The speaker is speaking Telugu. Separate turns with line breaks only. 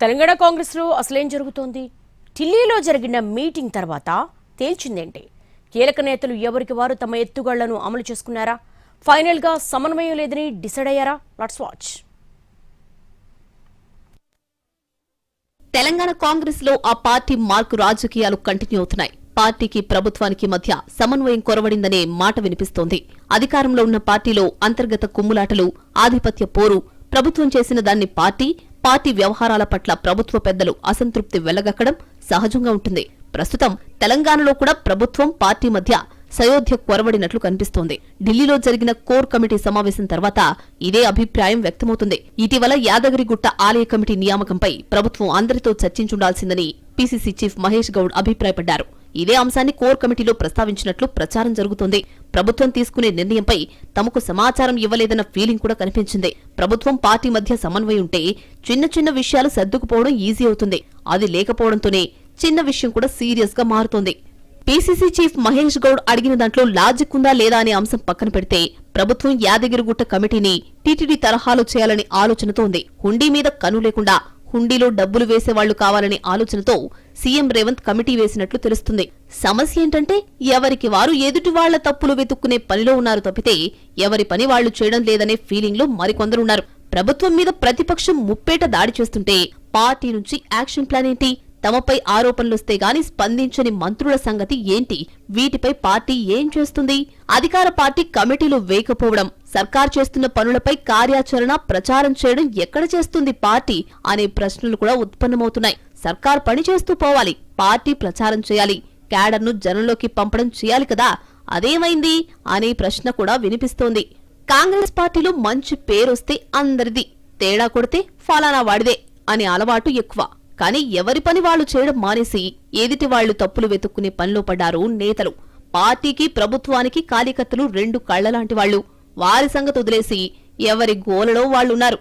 తెలంగాణ కాంగ్రెస్లో అసలేం జరుగుతోంది? ఢిల్లీలో జరిగిన మీటింగ్ తర్వాత తేల్చిందేంటి? కీలక నేతలు ఎవరికి వారు తమ ఎత్తుగళ్లను అమలు చేసుకున్నారా? ఫైనల్గా సమన్వయం లేదని డిసైడ్ అయ్యారా? Let's watch.
తెలంగాణ కాంగ్రెస్ లో ఆ పార్టీ మార్కు రాజకీయాలు కంటిన్యూ అవుతున్నాయి. పార్టీకి ప్రభుత్వానికి మధ్య సమన్వయం కొరవడిందనే మాట వినిపిస్తోంది. అధికారంలో ఉన్న పార్టీలో అంతర్గత కుమ్ములాటలు, ఆధిపత్య పోరు, ప్రభుత్వం చేసిన దాన్ని పార్టీ వ్యవహారాల పట్ల ప్రభుత్వ పెద్దలు అసంతృప్తి వెళ్లగక్కడం సహజంగా ఉంటుంది. ప్రస్తుతం తెలంగాణలో కూడా ప్రభుత్వం పార్టీ మధ్య సయోధ్య కొరవడినట్లు కనిపిస్తోంది. ఢిల్లీలో జరిగిన కోర్ కమిటీ సమావేశం తర్వాత ఇదే అభిప్రాయం వ్యక్తమవుతుంది. ఇటీవల యాదగిరిగుట్ట ఆలయ కమిటీ నియామకంపై ప్రభుత్వం అందరితో చర్చించుండాల్సిందని పీసీసీ చీఫ్ మహేష్ గౌడ్ అభిప్రాయపడ్డారు. ఇదే అంశాన్ని కోర్ కమిటీలో ప్రస్తావించినట్లు ప్రచారం జరుగుతోంది. ప్రభుత్వం తీసుకునే నిర్ణయంపై తమకు సమాచారం ఇవ్వలేదన్న ఫీలింగ్ కూడా కనిపించింది. ప్రభుత్వం పార్టీ మధ్య సమన్వయం ఉంటే చిన్న చిన్న విషయాలు సర్దుకుపోవడం ఈజీ అవుతుంది. అది లేకపోవడంతోనే చిన్న విషయం కూడా సీరియస్ గా మారుతోంది. పీసీసీ చీఫ్ మహేష్ గౌడ్ అడిగిన దాంట్లో లాజిక్ ఉందా లేదా అనే అంశం పక్కన పెడితే ప్రభుత్వం యాదగిరిగుట్ట కమిటీని టీటీడీ తరహాలో చేయాలని ఆలోచనతో ఉంది. హుండీ మీద కను లేకుండా హుండీలో డబ్బులు వేసేవాళ్లు కావాలనే ఆలోచనతో సీఎం రేవంత్ కమిటీ వేసినట్లు తెలుస్తుంది. సమస్య ఏంటంటే ఎవరికి వారు ఎదుటి వాళ్ల తప్పులు వెతుక్కునే పనిలో ఉన్నారు తప్పితే ఎవరి పని వాళ్లు చేయడం లేదనే ఫీలింగ్ లో మరికొందరున్నారు. ప్రభుత్వం మీద ప్రతిపక్షం ముప్పేట దాడి చేస్తుంటే పార్టీ నుంచి యాక్షన్ ప్లాన్ ఏంటి? తమపై ఆరోపణలొస్తే గాని స్పందించని మంత్రుల సంగతి ఏంటి? వీటిపై పార్టీ ఏం చేస్తుంది? అధికార పార్టీ కమిటీలు వేయకపోవడం, సర్కార్ చేస్తున్న పనులపై కార్యాచరణ ప్రచారం చేయడం ఎక్కడ చేస్తుంది పార్టీ అనే ప్రశ్నలు కూడా ఉత్పన్నమవుతున్నాయి. సర్కార్ పని చేస్తూ పోవాలి, పార్టీ ప్రచారం చేయాలి, క్యాడర్ను జనంలోకి పంపడం చేయాలి కదా, అదేమైంది అనే ప్రశ్న కూడా వినిపిస్తోంది. కాంగ్రెస్ పార్టీలో మంచి పేరొస్తే అందరిది, తేడా కొడితే ఫలానా వాడిదే అనే అలవాటు ఎక్కువ. కానీ ఎవరి పని వాళ్లు చేయడం మానేసి ఎదుటి వాళ్లు తప్పులు వెతుక్కునే పనిలో పడ్డారు నేతలు. పార్టీకి ప్రభుత్వానికి కార్యకర్తలు రెండు కళ్లలాంటి వాళ్లు. వారి సంగతి వదిలేసి ఎవరి గోలలో వాళ్లున్నారు.